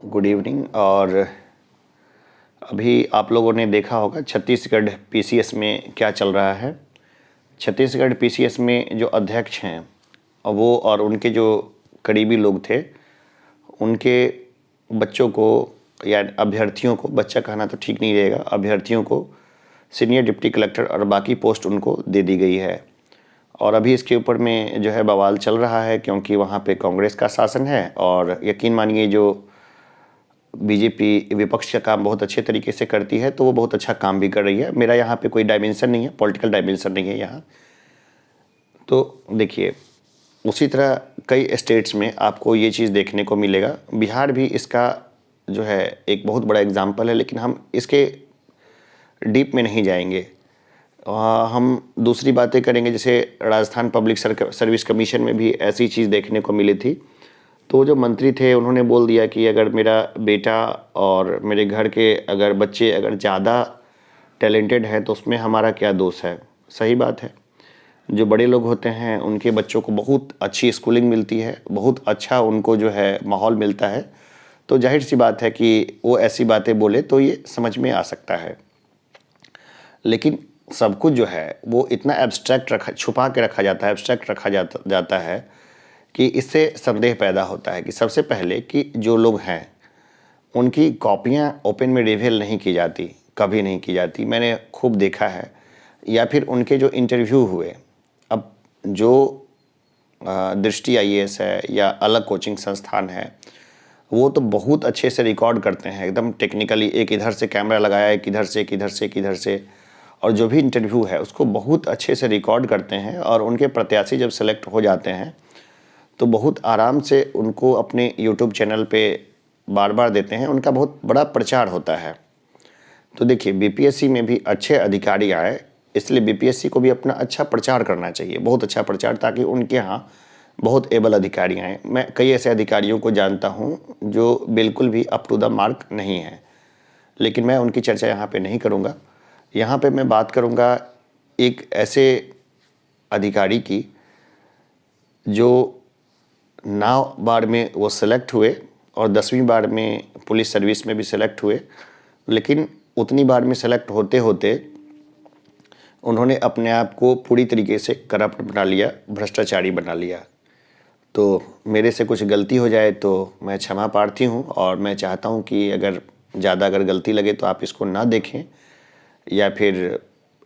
Good evening. और अभी आप लोगों ने देखा होगा छत्तीसगढ़ पीसीएस में क्या चल रहा है। छत्तीसगढ़ पीसीएस में जो अध्यक्ष हैं वो और उनके जो करीबी लोग थे, उनके बच्चों को या अभ्यर्थियों को, बच्चा कहना तो ठीक नहीं रहेगा, अभ्यर्थियों को सीनियर डिप्टी कलेक्टर और बाकी पोस्ट उनको दे दी गई है। और अभी इसके ऊपर में जो है बवाल चल रहा है, क्योंकि वहाँ पे कांग्रेस का शासन है और यकीन मानिए जो बीजेपी विपक्ष का काम बहुत अच्छे तरीके से करती है, तो वो बहुत अच्छा काम भी कर रही है। मेरा यहाँ पे कोई डायमेंशन नहीं है, पॉलिटिकल डायमेंशन नहीं है यहाँ। तो देखिए, उसी तरह कई स्टेट्स में आपको ये चीज़ देखने को मिलेगा। बिहार भी इसका जो है एक बहुत बड़ा एग्जाम्पल है, लेकिन हम इसके डीप में नहीं जाएंगे। हम दूसरी बातें करेंगे। जैसे राजस्थान पब्लिक सर्विस कमीशन में भी ऐसी चीज़ देखने को मिली थी। तो जो मंत्री थे उन्होंने बोल दिया कि अगर मेरा बेटा और मेरे घर के अगर बच्चे अगर ज़्यादा टैलेंटेड हैं तो उसमें हमारा क्या दोष है। सही बात है, जो बड़े लोग होते हैं उनके बच्चों को बहुत अच्छी स्कूलिंग मिलती है, बहुत अच्छा उनको जो है माहौल मिलता है, तो जाहिर सी बात है कि वो ऐसी बातें बोले तो ये समझ में आ सकता है। लेकिन सब कुछ जो है वो इतना एब्स्ट्रैक्ट छुपा के रखा जाता है, एब्स्ट्रैक्ट रखा जाता है कि इससे संदेह पैदा होता है कि सबसे पहले कि जो लोग हैं उनकी कॉपियां ओपन में रिवील नहीं की जाती, कभी नहीं की जाती, मैंने खूब देखा है। या फिर उनके जो इंटरव्यू हुए, अब जो दृष्टि आईएएस है या अलग कोचिंग संस्थान है, वो तो बहुत अच्छे से रिकॉर्ड करते हैं, एकदम टेक्निकली, एक इधर से कैमरा लगाया, एक इधर से, एक इधर से, एक इधर से, और जो भी इंटरव्यू है उसको बहुत अच्छे से रिकॉर्ड करते हैं। और उनके प्रत्याशी जब सेलेक्ट हो जाते हैं तो बहुत आराम से उनको अपने यूट्यूब चैनल पे बार बार देते हैं, उनका बहुत बड़ा प्रचार होता है। तो देखिए, बीपीएससी में भी अच्छे अधिकारी आए, इसलिए बीपीएससी को भी अपना अच्छा प्रचार करना चाहिए, बहुत अच्छा प्रचार, ताकि उनके यहाँ बहुत एबल अधिकारी आएँ। मैं कई ऐसे अधिकारियों को जानता हूँ जो बिल्कुल भी अप टू द मार्क नहीं है, लेकिन मैं उनकी चर्चा यहाँ पे नहीं करूँगा। यहाँ पे मैं बात करूँगा एक ऐसे अधिकारी की जो 9 बार में वो सेलेक्ट हुए और 10वीं बार में पुलिस सर्विस में भी सेलेक्ट हुए, लेकिन उतनी बार में सेलेक्ट होते होते उन्होंने अपने आप को पूरी तरीके से करप्ट बना लिया, भ्रष्टाचारी बना लिया। तो मेरे से कुछ गलती हो जाए तो मैं क्षमा प्रार्थी हूँ, और मैं चाहता हूँ कि अगर गलती लगे तो आप इसको ना देखें, या फिर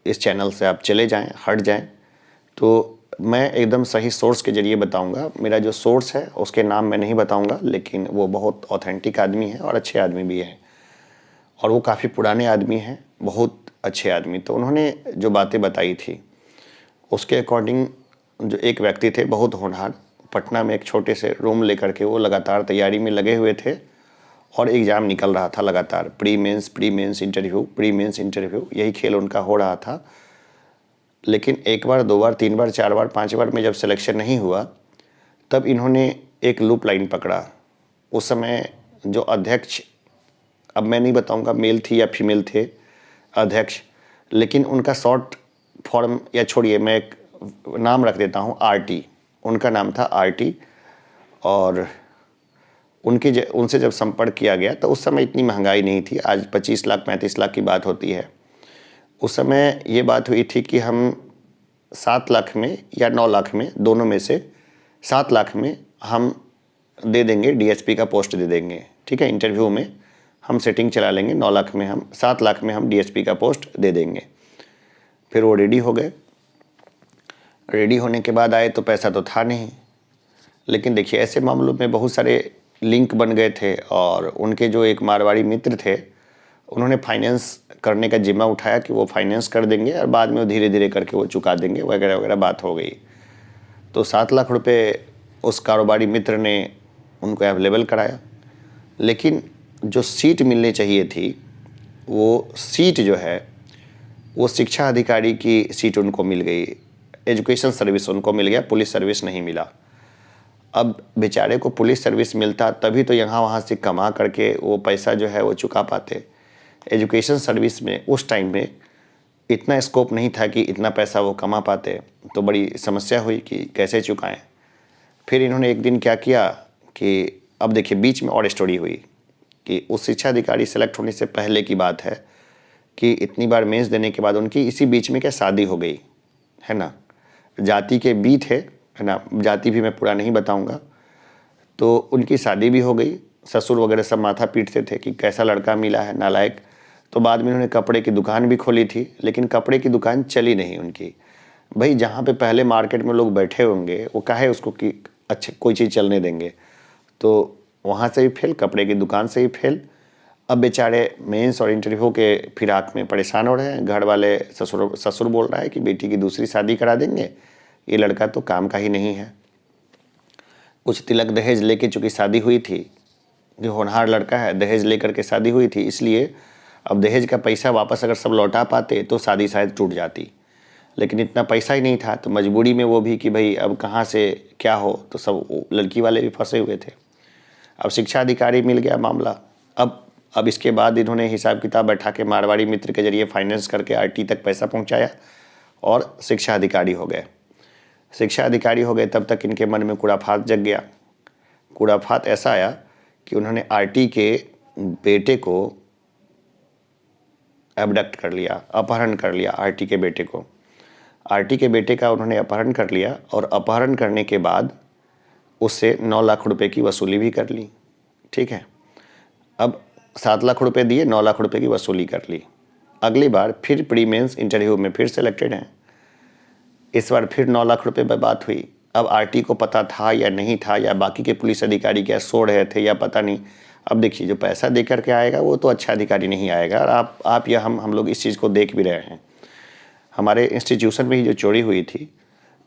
इस चैनल से आप चले जाएं, हट जाएं। तो मैं एकदम सही सोर्स के ज़रिए बताऊंगा। मेरा जो सोर्स है उसके नाम मैं नहीं बताऊंगा, लेकिन वो बहुत ऑथेंटिक आदमी है और अच्छे आदमी भी है, और वो काफ़ी पुराने आदमी हैं, बहुत अच्छे आदमी। तो उन्होंने जो बातें बताई थी उसके अकॉर्डिंग, जो एक व्यक्ति थे बहुत होनहार, पटना में एक छोटे से रूम लेकर के वो लगातार तैयारी में लगे हुए थे, और एग्ज़ाम निकल रहा था लगातार, प्री मेंस इंटरव्यू, यही खेल उनका हो रहा था। लेकिन एक बार, 2 बार, 3 बार, 4 बार, 5 बार में जब सिलेक्शन नहीं हुआ, तब इन्होंने एक लूप लाइन पकड़ा। उस समय जो अध्यक्ष, अब मैं नहीं बताऊंगा मेल थी या फीमेल थे अध्यक्ष, लेकिन उनका शॉर्ट फॉर्म, या छोड़िए मैं एक नाम रख देता हूँ, आरटी, उनका नाम था आरटी। और उनसे जब संपर्क किया गया तो उस समय इतनी महंगाई नहीं थी, आज 25 लाख 35 लाख की बात होती है। उस समय ये बात हुई थी कि हम 7 लाख में या 9 लाख में, दोनों में से 7 लाख में हम दे देंगे, डीएसपी का पोस्ट दे देंगे, ठीक है, इंटरव्यू में हम सेटिंग चला लेंगे, 9 लाख में हम, 7 लाख में हम डीएसपी का पोस्ट दे देंगे। फिर वो रेडी हो गए। रेडी होने के बाद आए तो पैसा तो था नहीं, लेकिन देखिए ऐसे मामलों में बहुत सारे लिंक बन गए थे, और उनके जो एक मारवाड़ी मित्र थे उन्होंने फाइनेंस करने का जिम्मा उठाया कि वो फाइनेंस कर देंगे और बाद में वो धीरे धीरे करके वो चुका देंगे, वगैरह वगैरह बात हो गई। तो 7 लाख रुपए उस कारोबारी मित्र ने उनको अवेलेबल कराया, लेकिन जो सीट मिलनी चाहिए थी, वो सीट जो है वो शिक्षा अधिकारी की सीट उनको मिल गई, एजुकेशन सर्विस उनको मिल गया, पुलिस सर्विस नहीं मिला। अब बेचारे को पुलिस सर्विस मिलता तभी तो यहाँ वहाँ से कमा करके वो पैसा जो है वो चुका पाते। एजुकेशन सर्विस में उस टाइम में इतना स्कोप नहीं था कि इतना पैसा वो कमा पाते, तो बड़ी समस्या हुई कि कैसे चुकाएं। फिर इन्होंने एक दिन क्या किया कि, अब देखिए बीच में और स्टोरी हुई, कि उस शिक्षा अधिकारी सेलेक्ट होने से पहले की बात है कि इतनी बार मेंस देने के बाद उनकी इसी बीच में क्या शादी हो गई, है ना। जाति के बी थे, है ना, जाति भी मैं पूरा नहीं बताऊंगा। तो उनकी शादी भी हो गई, ससुर वगैरह सब माथा पीटते थे कि कैसा लड़का मिला है, नालायक। तो बाद में उन्होंने कपड़े की दुकान भी खोली थी, लेकिन कपड़े की दुकान चली नहीं उनकी। भाई जहाँ पे पहले मार्केट में लोग बैठे होंगे वो काहे उसको कि अच्छे कोई चीज़ चलने देंगे। तो वहाँ से भी फेल, कपड़े की दुकान से ही फेल। अब बेचारे मेंस और इंटरव्यू के फिराक में परेशान हो रहे हैं। घर वाले ससुर बोल रहा है कि बेटी की दूसरी शादी करा देंगे, ये लड़का तो काम का ही नहीं है। कुछ तिलक दहेज लेके चूँकि शादी हुई थी, जो होनहार लड़का है, दहेज लेकर के शादी हुई थी, इसलिए अब दहेज का पैसा वापस अगर सब लौटा पाते तो शादी शायद टूट जाती। लेकिन इतना पैसा ही नहीं था, तो मजबूरी में वो भी कि भाई अब कहाँ से क्या हो, तो सब लड़की वाले भी फंसे हुए थे। अब शिक्षा अधिकारी मिल गया मामला। अब इसके बाद इन्होंने हिसाब किताब बैठा के मारवाड़ी मित्र के जरिए फाइनेंस करके आरटी तक पैसा पहुंचाया और शिक्षा अधिकारी हो गए। शिक्षा अधिकारी हो गए तब तक इनके मन में कुड़ाफात जग गया। कुड़ाफात ऐसा आया कि उन्होंने आरटी के बेटे को एबडक्ट कर लिया, अपहरण कर लिया। आरटी के बेटे को, आरटी के बेटे का उन्होंने अपहरण कर लिया और अपहरण करने के बाद उससे 9 लाख रुपए की वसूली भी कर ली। ठीक है, अब 7 लाख रुपए दिए, 9 लाख रुपए की वसूली कर ली। अगली बार फिर प्री मेंस इंटरव्यू में फिर सेलेक्टेड हैं। इस बार फिर 9 लाख रुपए पर बात हुई। अब आरटी को पता था या नहीं था, या बाकी के पुलिस अधिकारी क्या सो रहे थे या पता नहीं। अब देखिए, जो पैसा दे करके आएगा वो तो अच्छा अधिकारी नहीं आएगा। और आप या हम लोग इस चीज़ को देख भी रहे हैं। हमारे इंस्टीट्यूशन में ही जो चोरी हुई थी,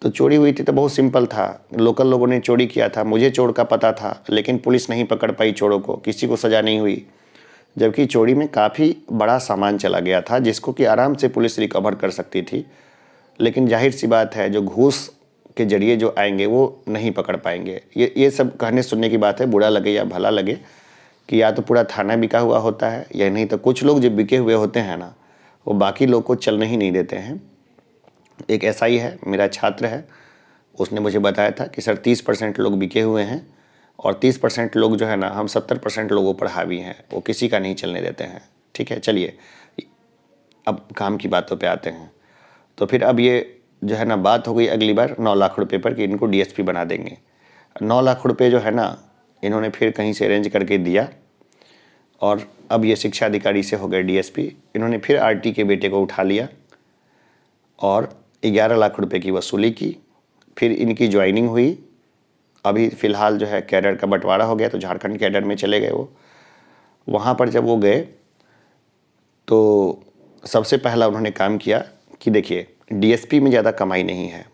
तो चोरी हुई थी तो बहुत सिंपल था। लोकल लोगों ने चोरी किया था, मुझे चोर का पता था, लेकिन पुलिस नहीं पकड़ पाई चोरों को, किसी को सज़ा नहीं हुई। जबकि चोरी में काफ़ी बड़ा सामान चला गया था जिसको कि आराम से पुलिस रिकवर कर सकती थी। लेकिन जाहिर सी बात है, जो घूस के जरिए जो आएंगे वो नहीं पकड़ पाएंगे। ये सब कहने सुनने की बात है, बुरा लगे या भला लगे, कि या तो पूरा थाना बिका हुआ होता है, या नहीं तो कुछ लोग जो बिके हुए होते हैं ना, वो बाकी लोग को चलने ही नहीं देते हैं। एक ऐसा ही है, मेरा छात्र है, उसने मुझे बताया था कि सर 30% लोग बिके हुए हैं और 30% लोग जो है ना, हम 70% लोगों पर हावी हैं, वो किसी का नहीं चलने देते हैं। ठीक है, चलिए अब काम की बातों पे आते हैं। तो फिर अब ये जो है ना, बात हो गई अगली बार 9 लाख रुपए पर कि इनको डीएसपी बना देंगे। 9 लाख रुपए जो है ना, इन्होंने फिर कहीं से अरेंज करके दिया और अब ये शिक्षा अधिकारी से हो गए डीएसपी। इन्होंने फिर आरटी के बेटे को उठा लिया और 11 लाख रुपए की वसूली की। फिर इनकी ज्वाइनिंग हुई। अभी फ़िलहाल जो है कैडर का बंटवारा हो गया, तो झारखंड कैडर में चले गए वो। वहाँ पर जब वो गए तो सबसे पहला उन्होंने काम किया कि देखिए, डीएसपी में ज़्यादा कमाई नहीं है,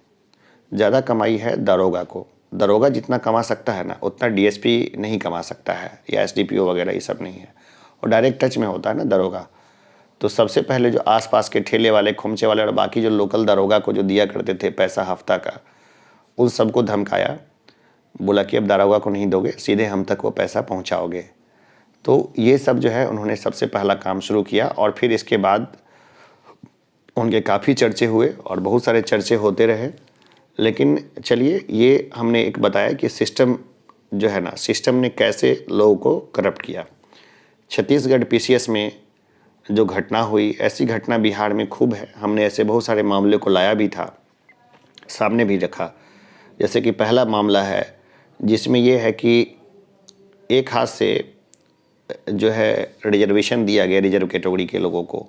ज़्यादा कमाई है दरोगा को। दरोगा जितना कमा सकता है ना, उतना डीएसपी नहीं कमा सकता है, या एसडीपीओ वगैरह ये सब नहीं है। और डायरेक्ट टच में होता है ना दरोगा। तो सबसे पहले जो आसपास के ठेले वाले, खोमचे वाले और बाकी जो लोकल दरोगा को जो दिया करते थे पैसा हफ्ता का, उन सबको धमकाया। बोला कि अब दरोगा को नहीं दोगे, सीधे हम तक वो पैसा पहुंचाओगे। तो ये सब जो है उन्होंने सबसे पहला काम शुरू किया। और फिर इसके बाद उनके काफ़ी चर्चे हुए और बहुत सारे चर्चे होते रहे। लेकिन चलिए, ये हमने एक बताया कि सिस्टम जो है ना, सिस्टम ने कैसे लोगों को करप्ट किया। छत्तीसगढ़ पीसीएस में जो घटना हुई, ऐसी घटना बिहार में खूब है। हमने ऐसे बहुत सारे मामले को लाया भी था, सामने भी रखा। जैसे कि पहला मामला है जिसमें यह है कि एक हाथ से जो है रिजर्वेशन दिया गया रिजर्व कैटेगरी के लोगों को,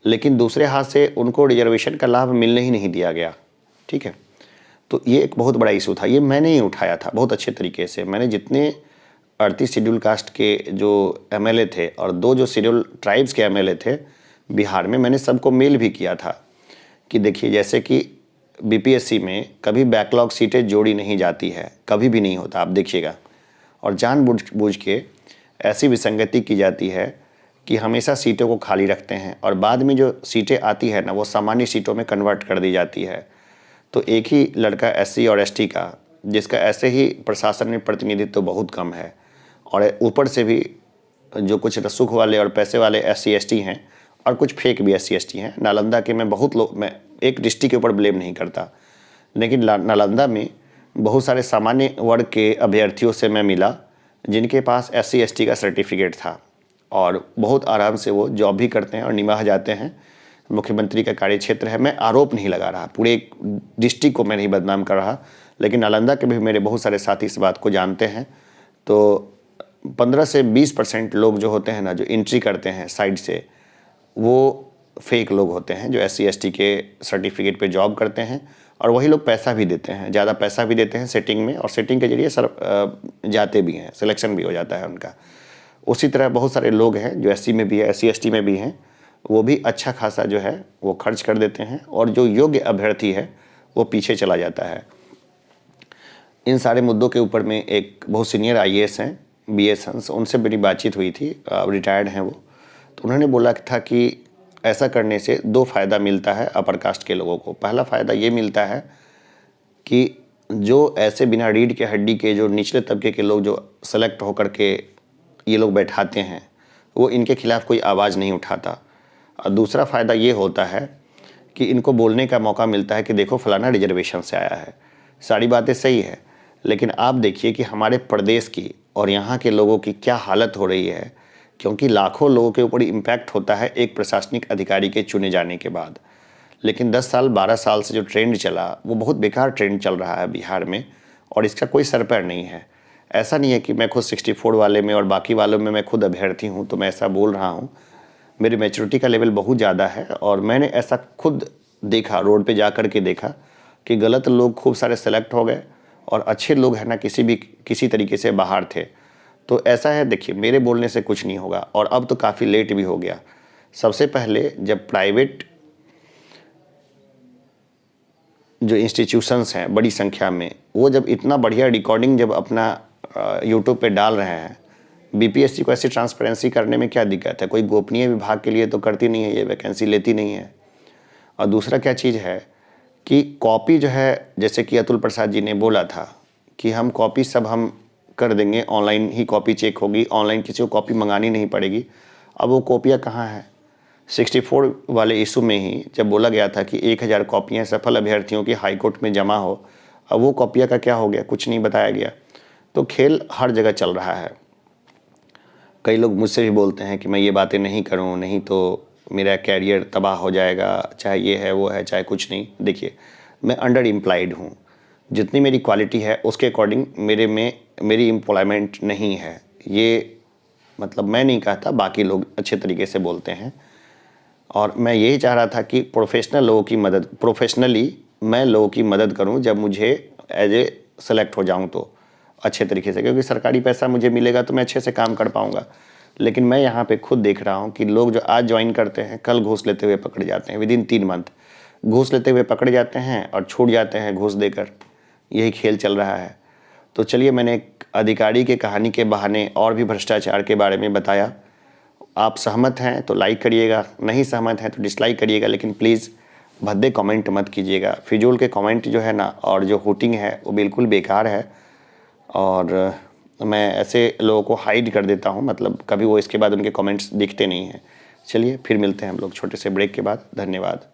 लेकिन दूसरे हाथ से उनको रिजर्वेशन का लाभ मिलने ही नहीं दिया गया। ठीक है, तो ये एक बहुत बड़ा इशू था। ये मैंने ही उठाया था बहुत अच्छे तरीके से। मैंने जितने 38 शेड्यूल कास्ट के जो एमएलए थे और 2 जो शेड्यूल ट्राइब्स के एमएलए थे बिहार में, मैंने सबको मेल भी किया था कि देखिए, जैसे कि बीपीएससी में कभी बैकलॉग सीटें जोड़ी नहीं जाती है, कभी भी नहीं होता, आप देखिएगा। और जानबूझ के ऐसी विसंगति की जाती है कि हमेशा सीटों को खाली रखते हैं और बाद में जो सीटें आती है ना, वो सामान्य सीटों में कन्वर्ट कर दी जाती है। तो एक ही लड़का एससी और एसटी का, जिसका ऐसे ही प्रशासन में प्रतिनिधित्व तो बहुत कम है, और ऊपर से भी जो कुछ रसूख वाले और पैसे वाले एससी एसटी हैं और कुछ फेक भी एससी एसटी हैं। नालंदा के मैं एक डिस्ट्रिक्ट के ऊपर ब्लेम नहीं करता, लेकिन नालंदा में बहुत सारे सामान्य वर्ग के अभ्यर्थियों से मैं मिला जिनके पास SC ST का सर्टिफिकेट था और बहुत आराम से वो जॉब भी करते हैं और निभाह जाते हैं। मुख्यमंत्री का कार्यक्षेत्र है। मैं आरोप नहीं लगा रहा, पूरे डिस्ट्रिक्ट को मैं नहीं बदनाम कर रहा, लेकिन नालंदा के भी मेरे बहुत सारे साथी इस बात को जानते हैं। तो 15 से 20% लोग जो होते हैं ना, जो एंट्री करते हैं साइड से, वो फेक लोग होते हैं जो SC ST के सर्टिफिकेट पे जॉब करते हैं और वही लोग पैसा भी देते हैं, ज़्यादा पैसा भी देते हैं सेटिंग में, और सेटिंग के जरिए जाते भी हैं, सिलेक्शन भी हो जाता है उनका। उसी तरह बहुत सारे लोग हैं जो SC में भी है, SC ST में भी हैं, वो भी अच्छा खासा जो है वो खर्च कर देते हैं और जो योग्य अभ्यर्थी है वो पीछे चला जाता है। इन सारे मुद्दों के ऊपर में एक बहुत सीनियर IAS हैं, BS हंस, उनसे मेरी बातचीत हुई थी, रिटायर्ड हैं वो। तो उन्होंने बोला था कि ऐसा करने से 2 फ़ायदा मिलता है अपर कास्ट के लोगों को। पहला फ़ायदा ये मिलता है कि जो ऐसे बिना रीढ़ के हड्डी के जो निचले तबके के लोग जो सेलेक्ट होकर के ये लोग बैठाते हैं, वो इनके खिलाफ़ कोई आवाज़ नहीं उठाता। और दूसरा फ़ायदा ये होता है कि इनको बोलने का मौका मिलता है कि देखो फलाना रिजर्वेशन से आया है। सारी बातें सही है, लेकिन आप देखिए कि हमारे प्रदेश की और यहाँ के लोगों की क्या हालत हो रही है, क्योंकि लाखों लोगों के ऊपर इम्पैक्ट होता है एक प्रशासनिक अधिकारी के चुने जाने के बाद। लेकिन 10 साल 12 साल से जो ट्रेंड चला वो बहुत बेकार ट्रेंड चल रहा है बिहार में, और इसका कोई सर पैर नहीं है। ऐसा नहीं है कि मैं खुद 64 वाले में और बाकी वालों में मैं खुद अभ्यर्थी हूँ तो मैं ऐसा बोल रहा हूँ। मेरी मैच्योरिटी का लेवल बहुत ज़्यादा है और मैंने ऐसा खुद देखा, रोड पे जा कर के देखा कि गलत लोग खूब सारे सेलेक्ट हो गए और अच्छे लोग हैं ना किसी तरीके से बाहर थे। तो ऐसा है, देखिए मेरे बोलने से कुछ नहीं होगा और अब तो काफ़ी लेट भी हो गया। सबसे पहले जब प्राइवेट जो इंस्टीट्यूशंस हैं बड़ी संख्या में, वो जब इतना बढ़िया रिकॉर्डिंग जब अपना यूट्यूब पे डाल रहे हैं, BPSC को ऐसी ट्रांसपेरेंसी करने में क्या दिक्कत है? कोई गोपनीय विभाग के लिए तो करती नहीं है, ये वैकेंसी लेती नहीं है। और दूसरा क्या चीज़ है कि कॉपी जो है, जैसे कि अतुल प्रसाद जी ने बोला था कि हम कॉपी सब हम कर देंगे, ऑनलाइन ही कॉपी चेक होगी, ऑनलाइन किसी को कॉपी मंगानी नहीं पड़ेगी। अब वो कॉपियाँ कहाँ हैं? 64 वाले इशू में ही जब बोला गया था कि 1000 कॉपियाँ सफल अभ्यर्थियों की हाईकोर्ट में जमा हो, अब वो कॉपियाँ का क्या हो गया? कुछ नहीं बताया गया। तो खेल हर जगह चल रहा है। कई लोग मुझसे भी बोलते हैं कि मैं ये बातें नहीं करूं, नहीं तो मेरा कैरियर तबाह हो जाएगा, चाहे ये है वो है चाहे कुछ नहीं। देखिए मैं अंडर एम्प्लॉयड हूँ, जितनी मेरी क्वालिटी है उसके अकॉर्डिंग मेरी एम्प्लॉयमेंट नहीं है। ये मतलब मैं नहीं कहता, बाकी लोग अच्छे तरीके से बोलते हैं। और मैं यही चाह रहा था कि प्रोफेशनली मैं लोगों की मदद करूं जब मुझे एज ए सेलेक्ट हो जाऊं तो अच्छे तरीके से, क्योंकि सरकारी पैसा मुझे मिलेगा तो मैं अच्छे से काम कर पाऊंगा। लेकिन मैं यहाँ पे खुद देख रहा हूँ कि लोग जो आज ज्वाइन करते हैं कल घूस लेते हुए पकड़े जाते हैं, विदिन 3 मंथ घूस लेते हुए पकड़े जाते हैं और छूट जाते हैं घूस देकर। यही खेल चल रहा है। तो चलिए, मैंने एक अधिकारी के कहानी के बहाने और भी भ्रष्टाचार के बारे में बताया। आप सहमत हैं तो लाइक करिएगा, नहीं सहमत हैं तो डिसलाइक करिएगा, लेकिन प्लीज़ भद्दे कमेंट मत कीजिएगा। फिजूल के कमेंट जो है ना, और जो हुटिंग है वो बिल्कुल बेकार है। और मैं ऐसे लोगों को हाइड कर देता हूँ, मतलब कभी वो इसके बाद उनके कमेंट्स दिखते नहीं हैं। चलिए फिर मिलते हैं हम लोग छोटे से ब्रेक के बाद। धन्यवाद।